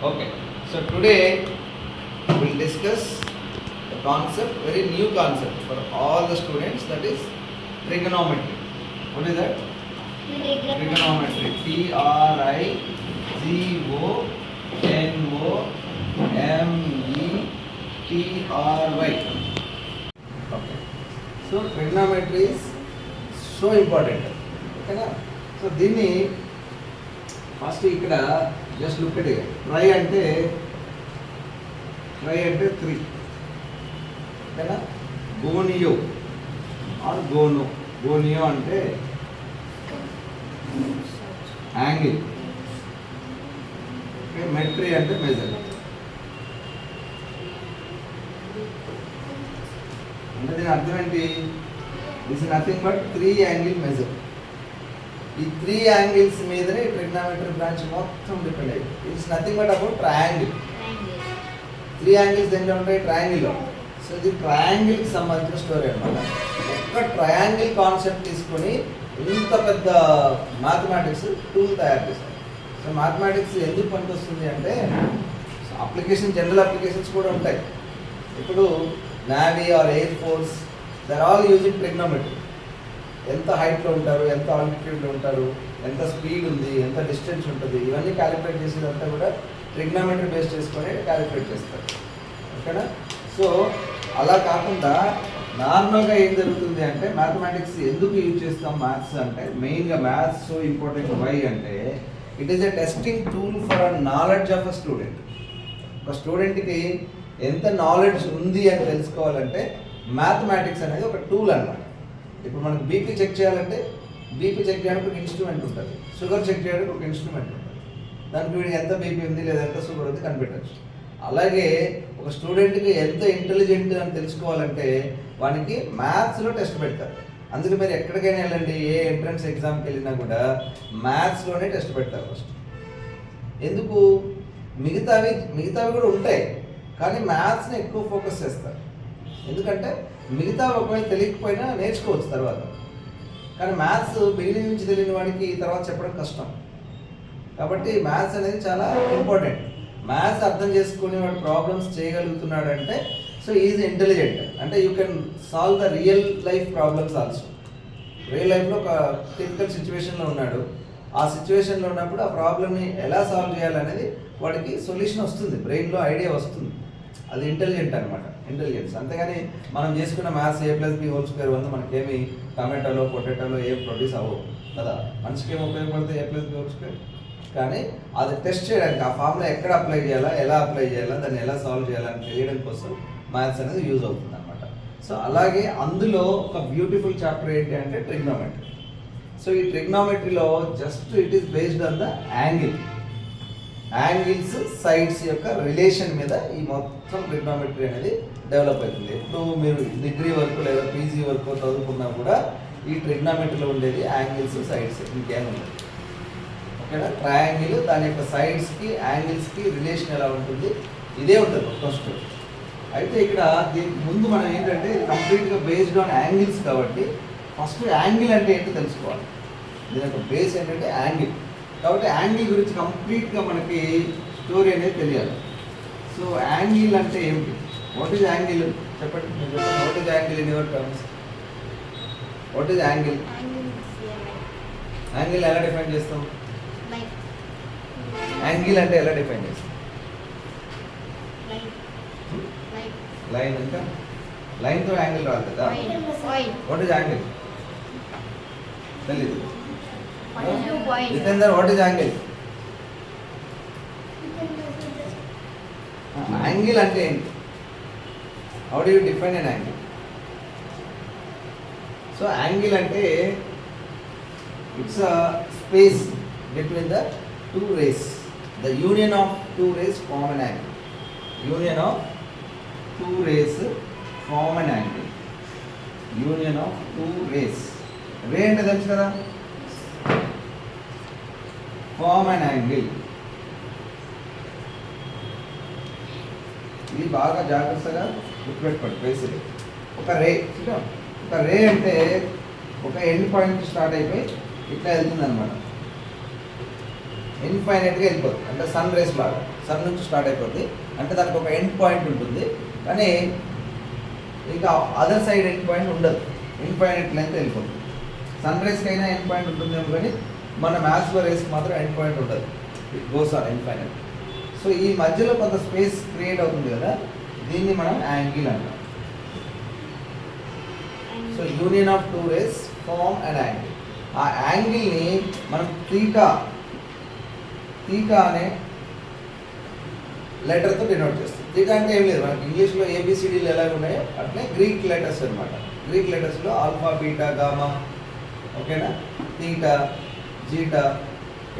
Okay, so today we will discuss the concept, very new concept for all the students, that is trigonometry. What is that? Trigonometry. Trigonometry. Okay. So trigonometry is so important. Okay na? So దీన్ని first ఇక్కడ just look at it. Try అంటే 3. ఓకేనా? గోనియో are గోనో. గోనియో అంటే angle. Okay, మెట్రీ అంటే measure. అంటే దీని అర్థం ఏంటి? This is nothing but 3 angle measure. ఈ 3 యాంగిల్స్ మీదనే ట్రిగ్నోమెట్రీ బ్రాంచ్ మొత్తం డిపెండ్ అయ్యింది. It's nothing but about triangle. 3 angles దేంట్లో ఉంటాయి? ట్రయాంగిల్లో. సో ఇది ట్రయాంగిల్కి సంబంధించిన స్టోరీ అనమాట. ఒక్క ట్రయాంగిల్ కాన్సెప్ట్ తీసుకొని ఇంత పెద్ద మ్యాథమెటిక్స్ టూల్ తయారు చేశారు. సో మ్యాథమెటిక్స్ ఎందుకు పనికొస్తుంది అంటే అప్లికేషన్, జనరల్ అప్లికేషన్స్ కూడా ఉంటాయి. ఇప్పుడు navy or air force, they're all using trigonometry. ఎంత హైట్లో ఉంటారు, ఎంత ఆల్టిట్యూడ్లో ఉంటారు, ఎంత స్పీడ్ ఉంది, ఎంత డిస్టెన్స్ ఉంటుంది, ఇవన్నీ క్యాలిక్యులేట్ చేసేదంతా కూడా ట్రిగ్నోమెట్రీ బేస్ చేసుకొని క్యాలిక్యులేట్ చేస్తారు. ఓకేనా? సో అలా కాకుండా నార్మల్గా ఏం జరుగుతుంది అంటే మ్యాథమెటిక్స్ ఎందుకు యూజ్ చేస్తాం మ్యాథ్స్ అంటే, మెయిన్గా మ్యాథ్స్ సో ఇంపార్టెంట్ వై అంటే it is a testing tool for a knowledge of a student. ఒక స్టూడెంట్కి ఎంత నాలెడ్జ్ ఉంది అని తెలుసుకోవాలంటే మ్యాథమెటిక్స్ అనేది ఒక టూల్ అన్నమాట. ఇప్పుడు మనకు బీపీ చెక్ చేయాలంటే బీపీ చెక్ చేయడానికి ఒక ఇన్స్ట్రుమెంట్ ఉంటుంది, షుగర్ చెక్ చేయడానికి ఒక ఇన్స్ట్రుమెంట్ ఉంటుంది. దానికి వీడికి ఎంత బీపీ ఉంది లేదా ఎంత షుగర్ ఉంది కనిపెట్టచ్చు. అలాగే ఒక స్టూడెంట్కి ఎంత ఇంటెలిజెంట్ అని తెలుసుకోవాలంటే వానికి మ్యాథ్స్లో టెస్ట్ పెడతారు. అందుకే మీరు ఎక్కడికైనా వెళ్ళండి, ఏ ఎంట్రన్స్ ఎగ్జామ్కి వెళ్ళినా కూడా మ్యాథ్స్లోనే టెస్ట్ పెడతారు ఫస్ట్. ఎందుకు? మిగతావి కూడా ఉంటాయి, కానీ మ్యాథ్స్ని ఎక్కువ ఫోకస్ చేస్తారు. ఎందుకంటే మిగతా ఒకవేళ తెలియకపోయినా నేర్చుకోవచ్చు తర్వాత, కానీ మ్యాథ్స్ బిగినింగ్ నుంచి తెలియని వాడికి తర్వాత చెప్పడం కష్టం. కాబట్టి మ్యాథ్స్ అనేది చాలా ఇంపార్టెంట్. మ్యాథ్స్ అర్థం చేసుకుని వాడు ప్రాబ్లమ్స్ చేయగలుగుతున్నాడు అంటే సో ఈజ్ ఇంటెలిజెంట్. అంటే you can solve the real life problems also. Real లైఫ్లో ఒక టిపికల్ సిచ్యువేషన్లో ఉన్నాడు, ఆ సిచ్యువేషన్లో ఉన్నప్పుడు ఆ ప్రాబ్లమ్ని ఎలా సాల్వ్ చేయాలనేది వాడికి సొల్యూషన్ వస్తుంది, బ్రెయిన్లో ఐడియా వస్తుంది. అది ఇంటెలిజెంట్ అనమాట, ఇంటెలిజెన్స్. అంతేగాని మనం చేసుకున్న మ్యాథ్స్ a+b² వల్ల మనకేమి టమాటోలో పొటాటోలో ఏం ప్రొడ్యూస్ అవ్వవు కదా. మనిషికి ఏమి ఉపయోగపడితే a+b². కానీ అది టెస్ట్ చేయడానికి, ఆ ఫార్ములా ఎక్కడ అప్లై చేయాలా, ఎలా అప్లై చేయాలా, దాన్ని ఎలా సాల్వ్ చేయాలని తెలియడం కోసం మ్యాథ్స్ అనేది యూజ్ అవుతుంది అనమాట. సో అలాగే అందులో ఒక బ్యూటిఫుల్ చాప్టర్ ఏంటి అంటే ట్రిగ్నోమెట్రీ. సో ఈ ట్రిగ్నోమెట్రీలో just it is based on the angles sides యొక్క రిలేషన్ మీద ఈ మొత్తం ట్రిగ్నోమెట్రీ అనేది డెవలప్ అవుతుంది. ఎప్పుడు మీరు డిగ్రీ వరకు లేదా పీజీ వరకు చదువుకున్నా కూడా ఈ ట్రిగ్నోమెట్రీలో ఉండేది యాంగిల్స్ సైడ్స్, ఇంకేం ఉండదు. ఓకేనా? ట్రయాంగిల్ దాని యొక్క సైడ్స్కి యాంగిల్స్కి రిలేషన్ ఎలా ఉంటుంది, ఇదే ఉంటుంది ఫస్ట్. అయితే ఇక్కడ దీనికి ముందు మనం ఏంటంటే ఇది కంప్లీట్గా బేస్డ్ ఆన్ యాంగిల్స్ కాబట్టి ఫస్ట్ యాంగిల్ అంటే ఏంటో తెలుసుకోవాలి. దీని యొక్క బేస్ ఏంటంటే యాంగిల్. కాబట్టి యాంగిల్ గురించి కంప్లీట్గా మనకి స్టోరీ అనేది తెలియాలి. సో యాంగిల్ అంటే ఏమిటి? What is angle? చెప్పండి. What is angle in your terms? What is angle? Angle ఎలా డిఫైన్ చేస్తాం? యాంగిల్ అంటే ఎలా డిఫైన్ చేస్తాం? లైన్. ఇంకా లైన్తో యాంగిల్ రాదు కదా. What is angle? తెలీదు. Jitender, what is angle? Angle అంటే ఏంటి? How do you define an angle? So angle అంటే it's a space between the two rays. The union of two rays form an angle. Union of two rays form an angle. Union of two rays. Ray అంటే తెలుసు కదా, form an angle. ఇది బాగా జాగ్రత్తగా గుర్తుపెట్టుకోండి. Basic ఒక రే అంటే ఒక ఎండ్ పాయింట్ స్టార్ట్ అయిపోయి ఇట్లా వెళ్తుంది అనమాట. ఇన్ఫైనైట్గా వెళ్ళిపోతుంది. అంటే సన్ రేస్ లాగా సన్ నుంచి స్టార్ట్ అయిపోతుంది. అంటే దానికి ఒక ఎండ్ పాయింట్ ఉంటుంది, కానీ ఇంకా అదర్ సైడ్ ఎండ్ పాయింట్ ఉండదు. ఇన్ఫైనైట్ లెంత్ వెళ్ళిపోతుంది. సన్ రేస్కి అయినా ఎండ్ పాయింట్ ఉంటుందేమో, కానీ మన మ్యాథ్స్లో రేస్కి మాత్రం ఎండ్ పాయింట్ ఉండదు. It goes on infinite. So ఈ మధ్యలో కొంత స్పేస్ క్రియేట్ అవుతుంది కదా, దీన్ని మనం యాంగిల్ అంటాం. So union of two rays form and angle. ఆ యాంగిల్ని మనం థీటా అనే లెటర్తో డినోట్ చేస్తాం. థీటా అంటే ఏం లేదు, మనకి ఇంగ్లీష్లో ఏబిసిడీలు ఎలాగ ఉన్నాయో అట్లే గ్రీక్ లెటర్స్ అనమాట. గ్రీక్ లెటర్స్లో ఆల్ఫా, బీటా, గామా, ఓకేనా, థీటా, జీటా,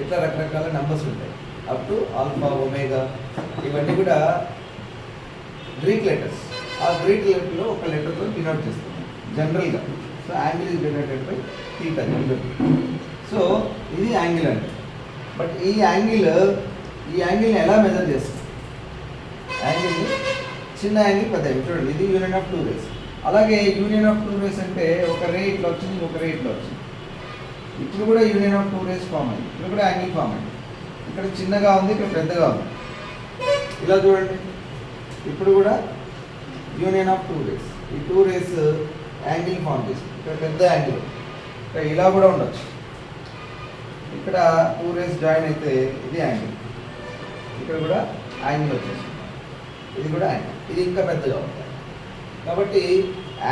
ఇట్లా రకరకాల నెంబర్స్ ఉంటాయి. అప్ టు ఆల్ఫా, ఒమేగా, ఇవన్నీ కూడా గ్రీక్ లెటర్స్. ఆ గ్రీక్ లెటర్లో ఒక లెటర్తో డినోట్ చేస్తాం జనరల్గా. So angle is denoted by theta general. So ఇది యాంగిల్ అంటే. బట్ ఈ యాంగిల్ని ఎలా మెజర్ చేస్తాం? యాంగిల్ని చిన్న యాంగిల్, పెద్ద యాంగిల్. చూడండి, ఇది యూనియన్ ఆఫ్ టూ రేస్. అలాగే యూనియన్ ఆఫ్ టూ రేస్ అంటే ఒక రే ఇట్లా వచ్చింది, ఒక రే ఇట్లా వచ్చింది. ఇప్పుడు కూడా union of two rays form అయింది. ఇప్పుడు కూడా యాంగిల్ ఫామ్ అయింది. ఇక్కడ చిన్నగా ఉంది, ఇక్కడ పెద్దగా ఉంది. ఇలా చూడండి, ఇప్పుడు కూడా యూనియన్ ఆఫ్ టూ రేస్. ఈ టూ రేస్ యాంగిల్ ఫామ్ చేస్తుంది. ఇక్కడ పెద్ద యాంగిల్, ఇక్కడ ఇలా కూడా ఉండొచ్చు. ఇక్కడ టూ రేస్ జాయిన్ అయితే ఇది యాంగిల్, ఇక్కడ కూడా యాంగిల్ వచ్చేస్తుంది. ఇది కూడా యాంగిల్, ఇది ఇంకా పెద్దగా ఉంటుంది. కాబట్టి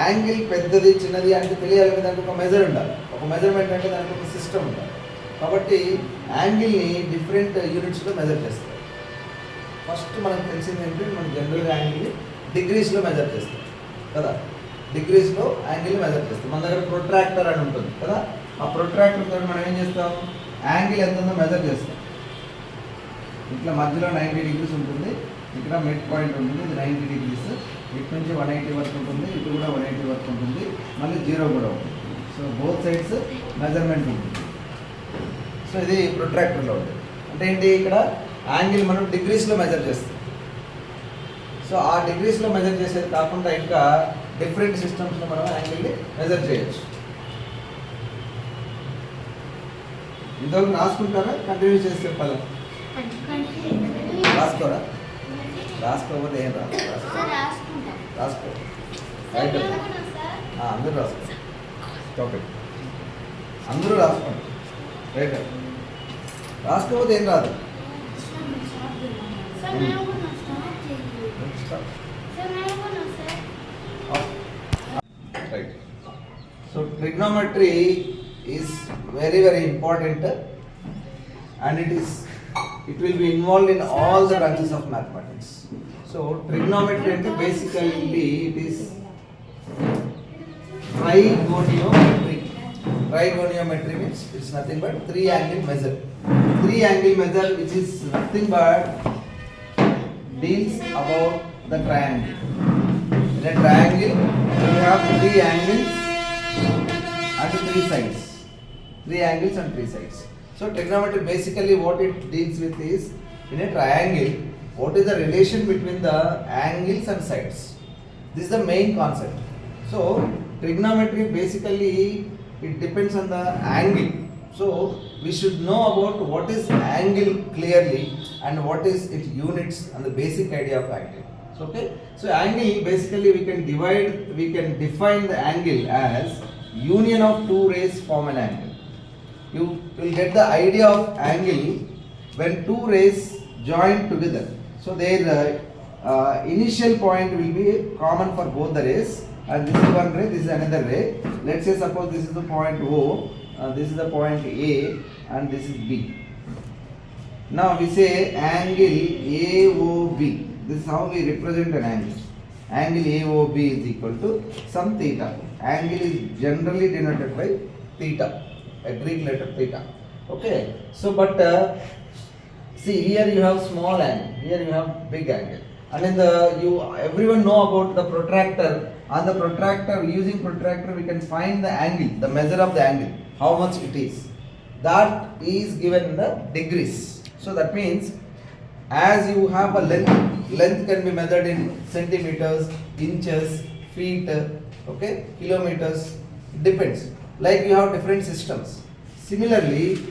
యాంగిల్ పెద్దది చిన్నది అంటే తెలియాలంటే దానికి ఒక మెజర్ ఉండాలి. ఒక మెజర్మెంట్ అంటే దానికి ఒక సిస్టమ్ ఉండాలి. కాబట్టి యాంగిల్ని డిఫరెంట్ యూనిట్స్లో మెజర్ చేస్తారు. ఫస్ట్ మనకు తెలిసింది ఏంటంటే మనం జనరల్గా యాంగిల్ని డిగ్రీస్లో మెజర్ చేస్తాం కదా. డిగ్రీస్లో యాంగిల్ మెజర్ చేస్తాం. మన దగ్గర ప్రొట్రాక్టర్ అని ఉంటుంది కదా. ఆ ప్రొట్రాక్టర్తో మనం ఏం చేస్తాం? యాంగిల్ ఎంత ఉందో మెజర్ చేస్తాం. ఇట్లా మధ్యలో 90 degrees ఉంటుంది. ఇక్కడ మిడ్ పాయింట్ ఉంటుంది, ఇది 90 degrees. ఇటు నుంచి 180 వరకు ఉంటుంది, ఇటు కూడా 180 వరకు ఉంటుంది, మళ్ళీ 0 కూడా ఉంటుంది. సో బోత్ సైడ్స్ మెజర్మెంట్ ఉంటుంది. సో ఇది ప్రొట్రాక్టర్లో ఉంటుంది. అంటే ఏంటి, ఇక్కడ యాంగిల్ మనం డిగ్రీస్లో మెజర్ చేస్తాం. సో ఆ డిగ్రీస్లో మెజర్ చేసేది కాకుండా ఇంకా డిఫరెంట్ సిస్టమ్స్లో మనం యాంగిల్ని మెజర్ చేయొచ్చు. ఇంతవరకు రాసుకుంటారా? కంటిన్యూ చేసి చెప్పాలి. రాసుకోరా? రాసుకోకపోతే ఏం రాసుకో. రైట్, అందరూ రాసుకో. టాపిక్ అందరూ రాసుకోండి. రైట్, రాసుకోకపోతే ఏం రాదు. Right. So trigonometry is very important, and it will be involved in all the branches of mathematics. So trigonometry basically it is trigonometry. Trigonometry means it's nothing but three angle measure. Three angle measure, which is nothing but deals about the triangle. In a triangle, you have three angles and three sides. Three angles and three sides. So trigonometry basically what it deals with is, in a triangle, what is the relation between the angles and sides. This is the main concept. So trigonometry basically it depends on the angle. So we should know about what is angle clearly and what is its units and the basic idea of angle. So, okay. So angle basically we can define the angle as union of two rays form an angle. You will get the idea of angle when two rays join together. So their initial point will be common for both the rays, and this is one ray, this is another ray. Let's say suppose this is the point O, this is the point A, and this is B. Now we say angle AOB. This is how we represent an angle. Angle AOB is equal to some theta. Angle is generally denoted by theta, a Greek letter theta. Okay. So but see, here you have small angle, here you have big angle, and in everyone know about the protractor. On the protractor, using protractor we can find the angle, the measure of the angle, how much it is. That is given in the degrees. So that means as you have a length can be measured in centimeters, inches, feet, okay, kilometers, depends. Like you have different systems. Similarly,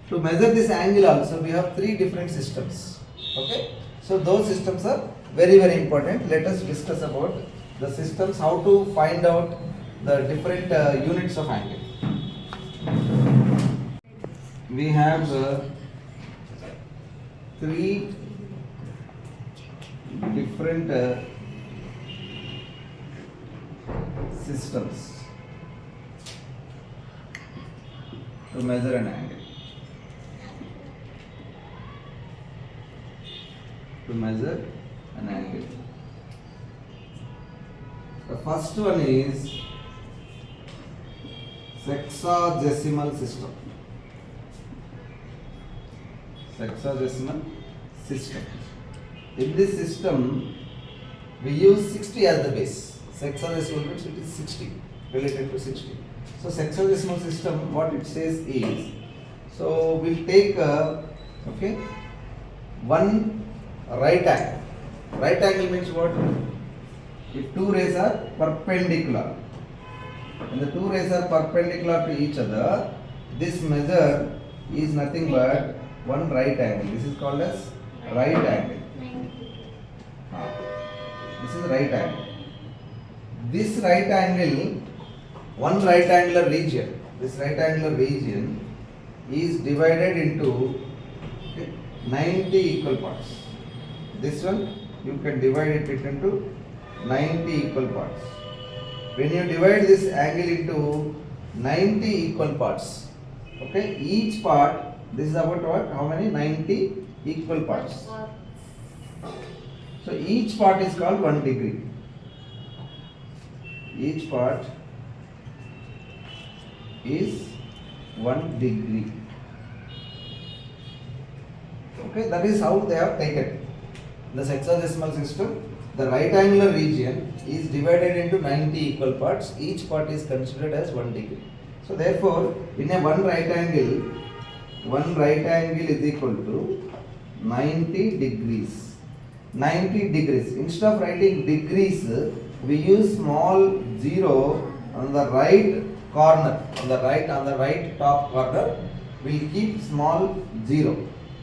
To measure this angle also we have three different systems. Okay, so those systems are very very important. Let us discuss about the systems, how to find out the different units of angle. We have three different systems to measure an angle. To measure an angle. The first one is sexagesimal system. Sexagesimal system. In this system, we use 60 as the base. Sexagesimal means it is 60, related to 60. So sexagesimal system, what it says is, so we'll take one right angle. Right angle means what? If two rays are perpendicular, when the two rays are perpendicular to each other, this measure is nothing but one right angle. This is called as right angle. This is right angle. This right angle, one right angular region, this right angular region is divided into 90 equal parts. This one you can divide it into 90 equal parts. When you divide this angle into 90 equal parts, okay, each part, this is about what? How many? 90 equal parts. So each part is called 1 degree. Each part is 1 degree. Okay, that is how they have taken. The sexagesimal system, the right angular region is divided into 90 equal parts. Each part is considered as 1 degree. So therefore, in a one right angle is equal to 90 degrees. 90 degrees. Instead of writing degrees, we use small zero on the right corner, on the right top corner. We'll keep small zero.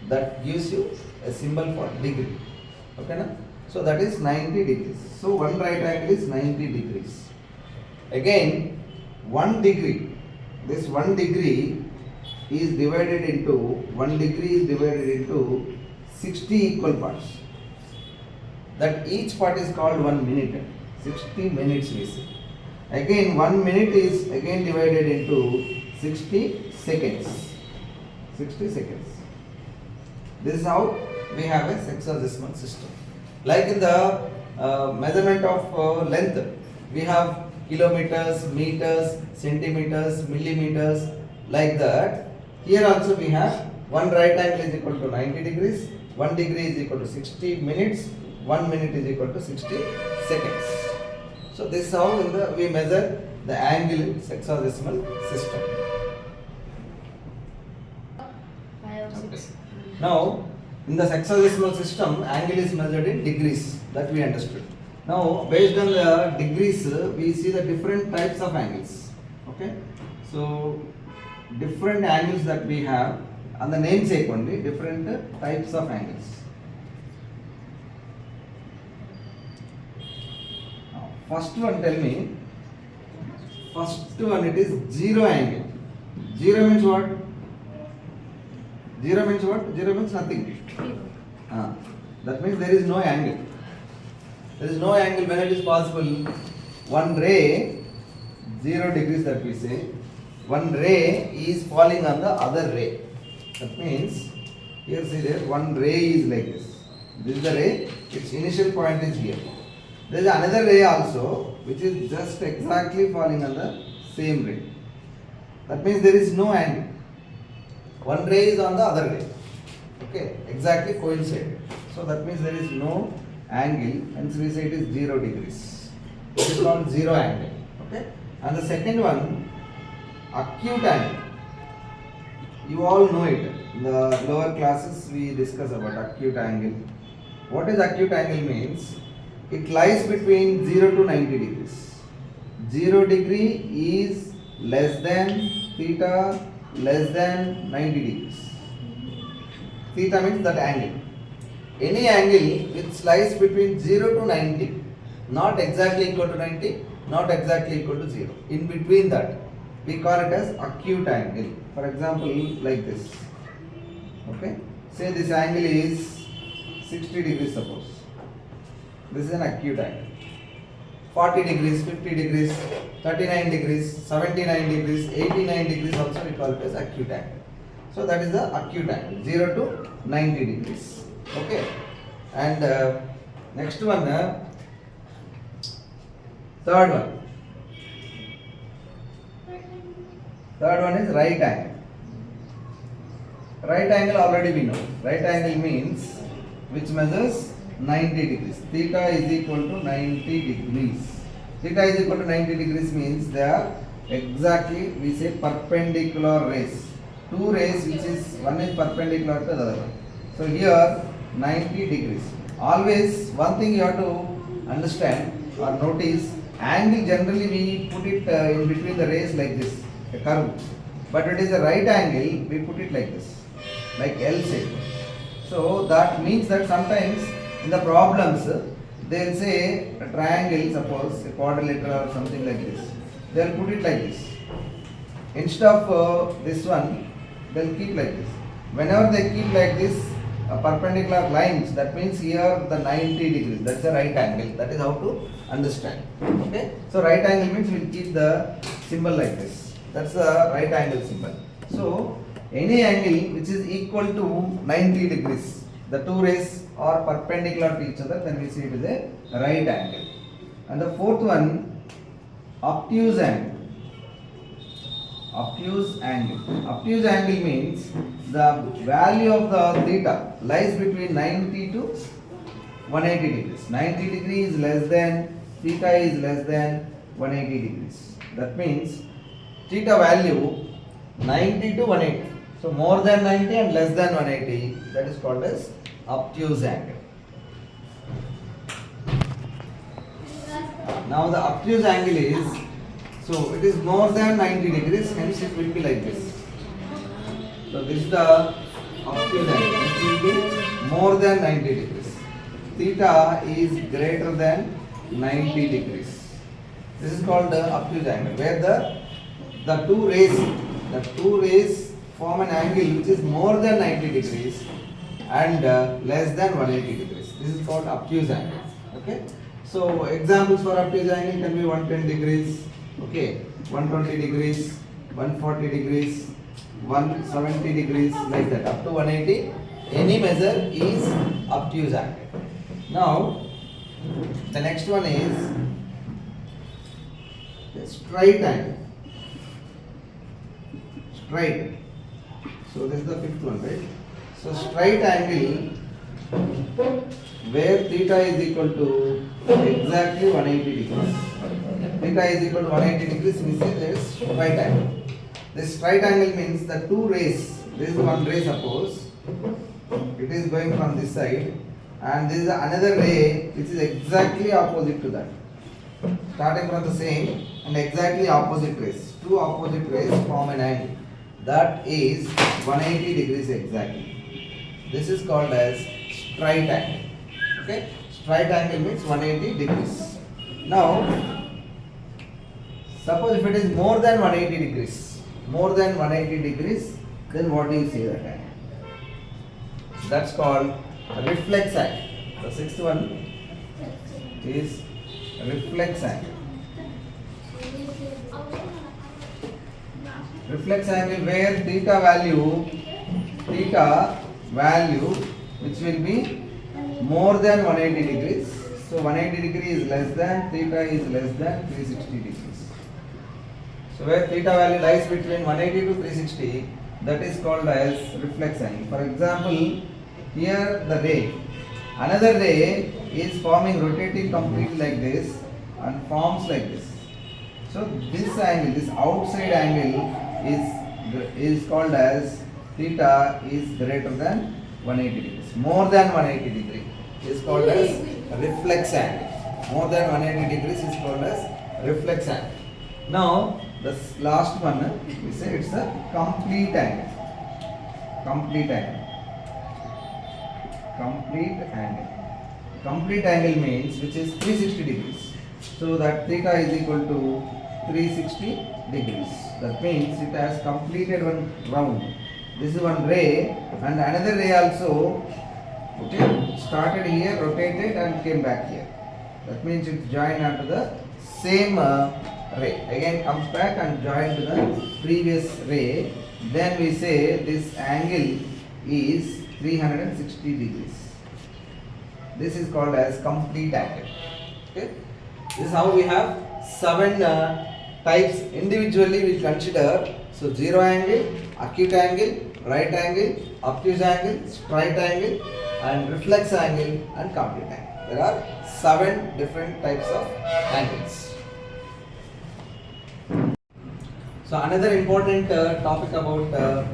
That gives you a symbol for degree. Okay, na? So that is 90 degrees. So one right angle is 90 degrees. Again, 1 degree. This 1 degree is divided into 60 equal parts. That each part is called 1 minute. 60 minutes we say. Again, 1 minute is again divided into 60 seconds. 60 seconds. This is how we have a sexagesimal system. Like in the measurement of length, we have kilometers, meters, centimeters, millimeters, like that. Here also we have one right angle is equal to 90 degrees, 1 degree is equal to 60 minutes, 1 minute is equal to 60 seconds. So this is how we measure the angle in sexagesimal system. Okay. Now, in the sexagesimal system, angle is measured in degrees. That we understood. Now, based on the degrees, we see the different types of angles. Okay. So, different angles that we have, and the namesake only, different types of angles. Now, first one, tell me. First one, it is zero angle. Zero means what? Zero means what? Zero means nothing. That means there is no angle. There is no angle when it is possible. One ray, 0 degrees that we say, one ray is falling on the other ray. That means, here see there, one ray is like this. This is the ray, its initial point is here. There is another ray also, which is just exactly falling on the same ray. That means there is no angle. One ray is on the other ray. Okay, exactly coincide. So that means there is no angle, hence we say it is 0 degrees. It is called zero angle. Okay, and the second one, acute angle. You all know it. In the lower classes we discuss about acute angle. What is acute angle means? It lies between 0 to 90 degrees. 0 degree is less than theta less than 90 degrees. Theta means that angle. Any angle which lies between 0 to 90, not exactly equal to 90, not exactly equal to 0. In between that, we call it as acute angle. For example, like this. Okay. Say this angle is 60 degrees, suppose. This is an acute angle. 40 degrees, 50 degrees, 39 degrees, 79 degrees, 89 degrees also we call it as acute angle. So that is the acute angle, 0 to 90 degrees. Okay. And next one, third one. Third one is right angle. Right angle already we know. Right angle means which measures 90 degrees. Theta is equal to 90 degrees. Theta is equal to 90 degrees means they are exactly, we say, perpendicular rays. Two rays which is, one is perpendicular to the other one. So here 90 degrees. Always one thing you have to understand or notice, angle generally we put it in between the rays like this, a curve. But it is a right angle, we put it like this, like L shape. So that means that sometimes in the problems they will say a triangle, suppose a quadrilateral or something like this. They will put it like this. Instead of this one, they will keep like this. Whenever they keep like this perpendicular lines, that means here the 90 degrees. That's the right angle. That is how to understand. Okay. So right angle means we will keep the symbol like this. That's the right angle symbol. So any angle which is equal to 90 degrees, the two rays are perpendicular to each other, then we see it is a right angle. And the fourth one, obtuse angle. Obtuse angle. Obtuse angle means the value of the theta lies between 90 to 180 degrees. 90 degrees is less than, theta is less than 180 degrees. That means theta value 90 to 180. So more than 90 and less than 180, that is called as obtuse angle. Now the obtuse angle is, so it is more than 90 degrees, hence it will be like this. So this is the obtuse angle, it will be more than 90 degrees. Theta is greater than 90 degrees. This is called the obtuse angle, where the two rays form an angle which is more than 90 degrees and less than 180 degrees. This is called obtuse angle. Okay. So examples for obtuse angle can be 110 degrees, okay, 120 degrees, 140 degrees, 170 degrees, like that. Up to 180, any measure is obtuse angle. Now, the next one is the straight angle. Straight. So this is the fifth one, right? So straight angle where theta is equal to exactly 180 degrees. Theta is equal to 180 degrees, we say there is straight angle. This straight angle means the two rays, this is one ray, suppose it is going from this side, and this is another ray which is exactly opposite to that, starting from the same and exactly opposite rays. Two opposite rays form an angle that is 180 degrees exactly. This is called as straight angle. Okay, straight angle means 180 degrees. Now, suppose if it is more than 180 degrees, then what do you say that angle? That's called reflex angle. The sixth one is reflex angle. Reflex angle where theta value which will be more than 180 degrees. So 180 degrees is less than, theta is less than 360 degrees. So where theta value lies between 180 to 360, that is called as reflex angle. For example, here the ray, another ray is forming, rotating completely like this and forms like this. So this angle, this outside angle is called as theta is greater than 180 degrees. More than 180 degrees is called as reflex angle. More than 180 degrees is called as reflex angle. Now the last one, we say it's a complete angle. Complete angle. complete angle. Complete angle means which is 360 degrees. So that theta is equal to 360 degrees. That means it has completed one round. This is one ray and another ray also, okay, started here, rotated and came back here. That means it joined onto the same ray. Again comes back and joined to the previous ray. Then we say this angle is 360 degrees. This is called as complete angle. Okay. This is how we have 7 types. Individually we consider. So zero angle, acute angle, right angle, obtuse angle, straight angle, and reflex angle and complete angle. There are 7 different types of angles. So another important topic about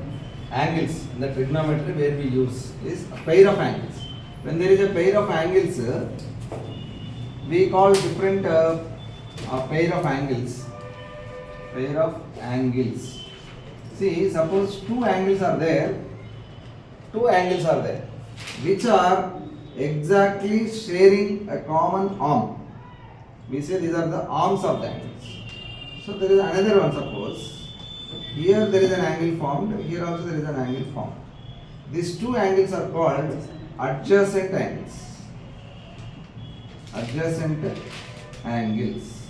angles in the trigonometry where we use is a pair of angles. When there is a pair of angles, we call different pair of angles. Pair of angles. See, suppose two angles are there, which are exactly sharing a common arm. We say these are the arms of the angles. So there is another one, suppose. Here there is an angle formed, here also there is an angle formed. These two angles are called adjacent angles. Adjacent angles.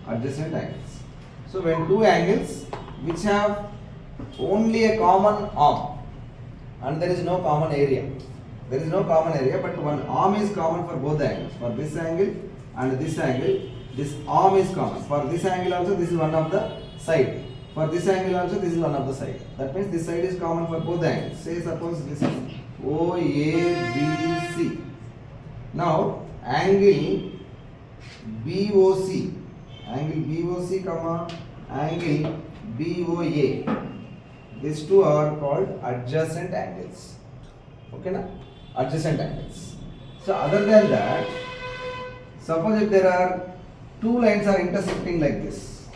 Adjacent angles. So when two angles which have only a common arm and there is no common area. There is no common area, but one arm is common for both the angles. For this angle and this angle, this arm is common. For this angle also, this is one of the side. For this angle also, this is one of the side. That means this side is common for both the angles. Say suppose this is OABC. Now angle BOC, comma angle BOA. These two are called adjacent angles. Okay, na? Adjacent angles. So other than that, suppose if there are two lines are intersecting like this.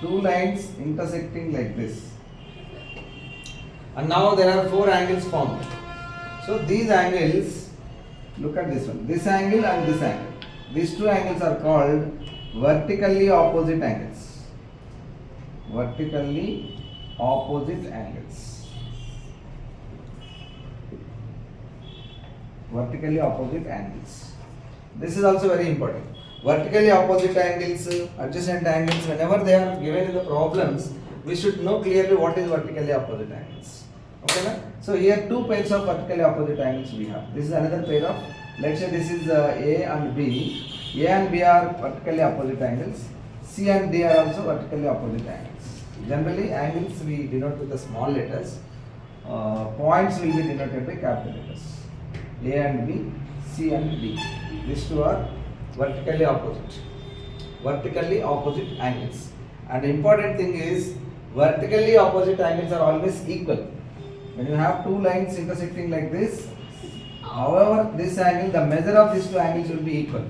Two lines intersecting like this. And now there are 4 angles formed. So these angles, look at this one. This angle and this angle. These two angles are called vertically opposite angles. Vertically opposite angles. Vertically opposite angles. This is also very important. Vertically opposite angles, adjacent angles, whenever they are given in the problems, we should know clearly what is vertically opposite angles. Okay, na? So here two pairs of vertically opposite angles we have. This is another pair of, let's say this is A and B. A and B are vertically opposite angles. C and D are also vertically opposite angles. Generally angles we denote with the small letters. Points will be denoted by capital letters. A and B, C and D. These two are vertically opposite. Vertically opposite angles. And the important thing is vertically opposite angles are always equal. When you have two lines intersecting like this, however this angle, the measure of these two angles will be equal.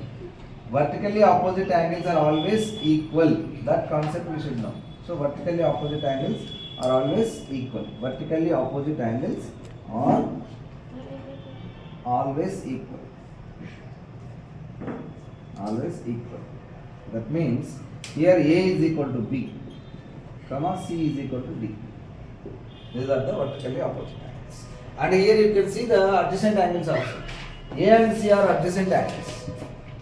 Vertically opposite angles are always equal. That concept we should know. So vertically opposite angles are always equal. Vertically opposite angles are always equal. Always equal. That means here A is equal to B, comma C is equal to D. These are the vertically opposite angles. And here you can see the adjacent angles also. A and C are adjacent angles.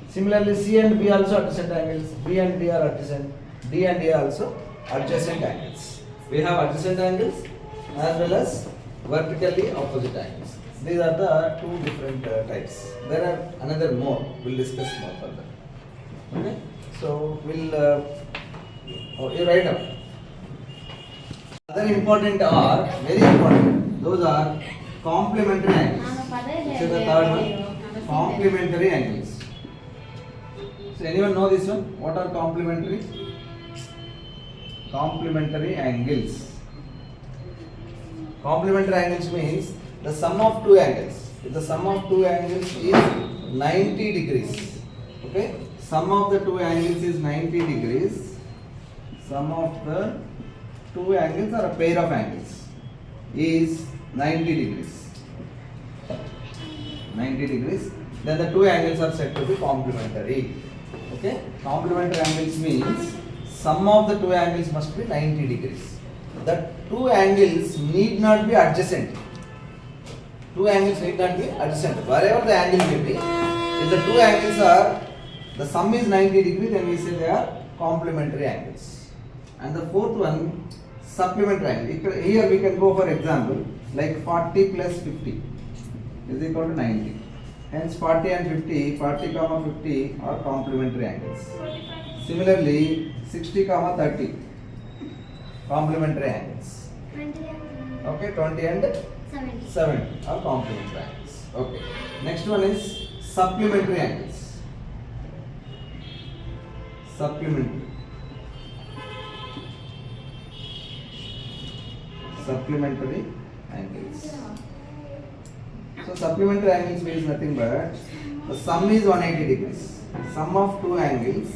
Similarly, C and B also adjacent angles. B and D are adjacent. D and A also adjacent angles. We have adjacent angles as well as vertically opposite angles. These are the two different types. There are another more. We'll discuss more further. Okay. So we'll. You write up. Other important are very important. Those are complementary angles. This is the third one. Complementary angles. So anyone know this one? What are complementary? Complementary angles. Complementary angles means the sum of two angles. If the sum of two angles is 90 degrees, okay? Sum of the two angles is 90 degrees. Sum of the two angles or a pair of angles is 90 degrees. 90 degrees. Then the two angles are said to be complementary. Okay, complementary angles means sum of the two angles must be 90 degrees. The two angles need not be adjacent. Two angles need not be adjacent. Wherever the angle may be, if the two angles are, the sum is 90 degrees, then we say they are complementary angles. And the fourth one, supplementary angle. Here we can go for example, like 40 plus 50 is equal to 90. Hence 40 and 50, 40 comma 50 are complementary angles. Similarly, 60 comma 30 complementary angles. 20 and Okay, 20 and 70 are complementary angles. Okay. Next one is supplementary angles. Supplementary angles. So supplementary angles means nothing but the sum is 180 degrees. Sum of two angles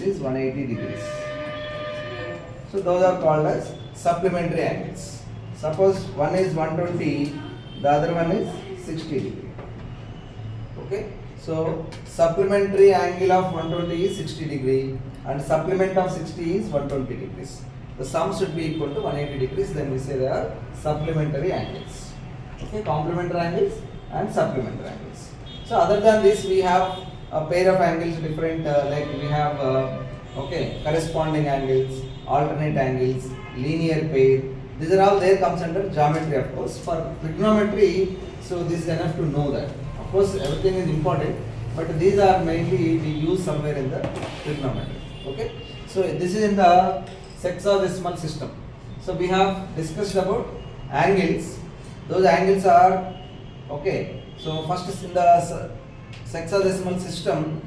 is 180 degrees. So those are called as supplementary angles. Suppose one is 120, the other one is 60 degree. Okay, so supplementary angle of 120 is 60 degree and supplement of 60 is 120 degrees. The sum should be equal to 180 degrees, then we say they are supplementary angles. Okay, complementary angles and supplementary angles. So other than this, we have a pair of angles different, like we have corresponding angles, alternate angles, linear pair. These are all there, comes under geometry, of course. For trigonometry, so this is enough to know that. Of course, everything is important, but these are mainly we use somewhere in the trigonometry. Okay, so this is in the hexadecimal system. So we have discussed about angles. Those angles are okay. So first is in the hexadecimal system,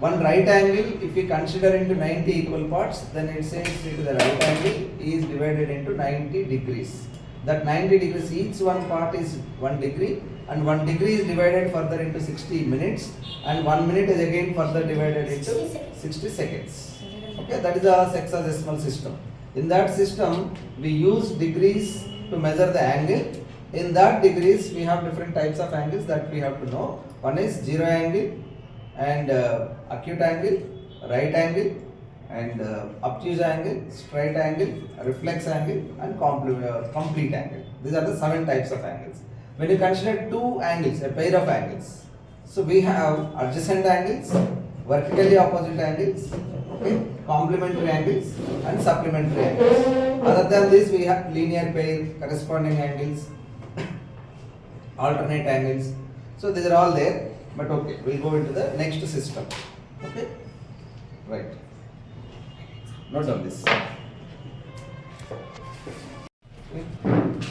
one right angle, if we consider into 90 equal parts, then it says the right angle is divided into 90 degrees. That 90 degrees, each one part is 1 degree, and 1 degree is divided further into 60 minutes, and 1 minute is again further divided into 60 seconds. Okay, that is a hexadecimal system. In that system, we use degrees to measure the angle. In that degrees, we have different types of angles that we have to know. One is 0 angle and acute angle, right angle, and obtuse angle, straight angle, reflex angle, and complete angle. These are the 7 types of angles. When you consider two angles, a pair of angles, so we have adjacent angles, vertically opposite angles, okay, complementary angles, and supplementary angles. Other than this, we have linear pair, corresponding angles, alternate angles. So these are all there, but okay, we'll go into the next system. Okay, right. Note down this.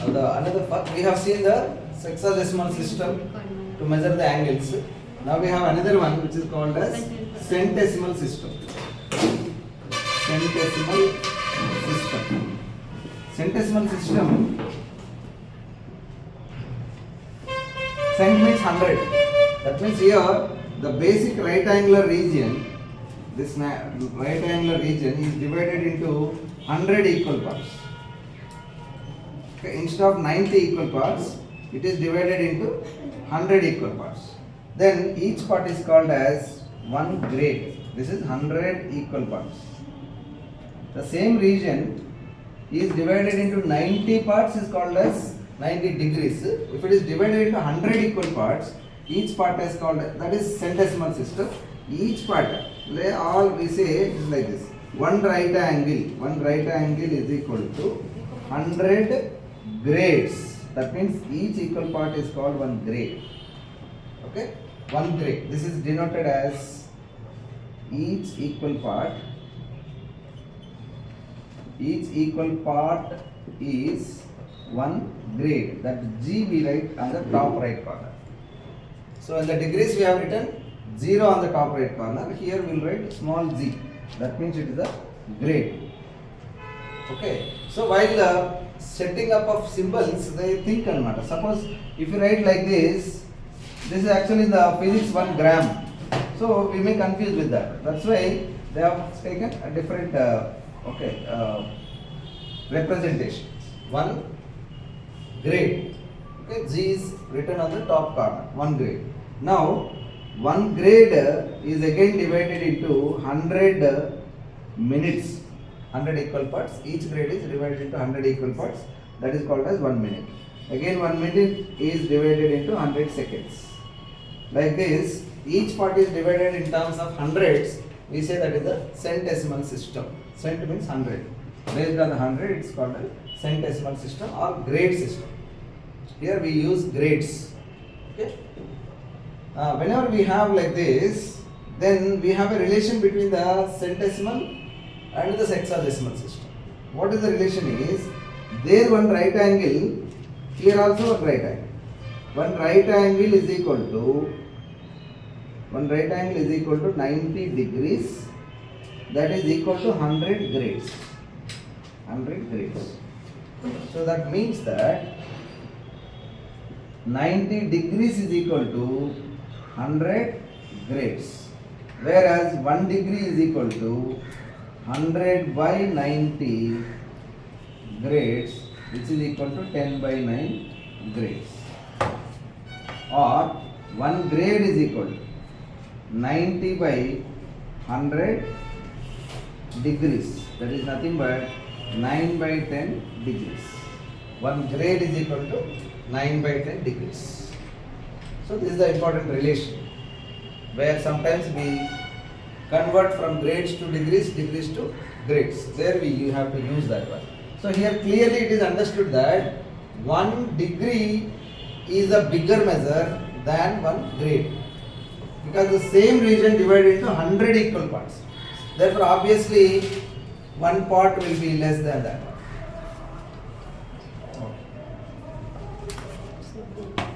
Another part, we have seen the hexadecimal system to measure the angles. Now we have another one which is called as centesimal system. Centesimal system. Centesimal system. Cent means 100. That means here the basic right angular region, this right angular region is divided into 100 equal parts. Okay, instead of 90 equal parts, it is divided into 100 equal parts. Then each part is called as one grade. This is 100 equal parts. The same region is divided into 90 parts is called as 90 degrees. If it is divided into 100 equal parts, each part is called, that is centesimal system. Each part, all we say is like this. One right angle is equal to 100 grades. That means each equal part is called one grade. Okay, one grade. This is denoted as each equal part. Each equal part is one grade. That G we write on the top right corner. So in the degrees we have written 0 on the top right corner. Here we will write small g. That means it is a grade. Okay. So while setting up of symbols, they think anamata. Suppose if you write like this is actually in the physics 1 gram. So we may confuse with that. That's why they have taken a different Okay, representation. One grade. Okay, G is written on the top corner. One grade. Now, one grade is again divided into 100 minutes. 100 equal parts. Each grade is divided into 100 equal parts. That is called as 1 minute. Again, 1 minute is divided into 100 seconds. Like this, each part is divided in terms of hundreds. We say that is a centesimal system. Cent means 100. Based on the 100, it's called a centesimal system or grade system. Here we use grades. Okay. Whenever we have like this, then we have a relation between the centesimal and the sexagesimal system. What is the relation is, there one right angle, here also one right angle. One right angle is equal to 90 degrees, that is equal to 100 grades. 100 grades. So that means that 90 degrees is equal to 100 grades, whereas 1 degree is equal to 100 by 90 grades, which is equal to 10 by 9 grades, or 1 grade is equal to 90 by 100 degrees, that is nothing but 9 by 10 degrees. 1 grade is equal to 9 by 10 degrees. So this is the important relation, where sometimes we convert from grades to degrees, degrees to grades. There you have to use that one. So here clearly it is understood that 1 degree is a bigger measure than 1 grade, because the same region divided into 100 equal parts. Therefore obviously one part will be less than that one. Okay.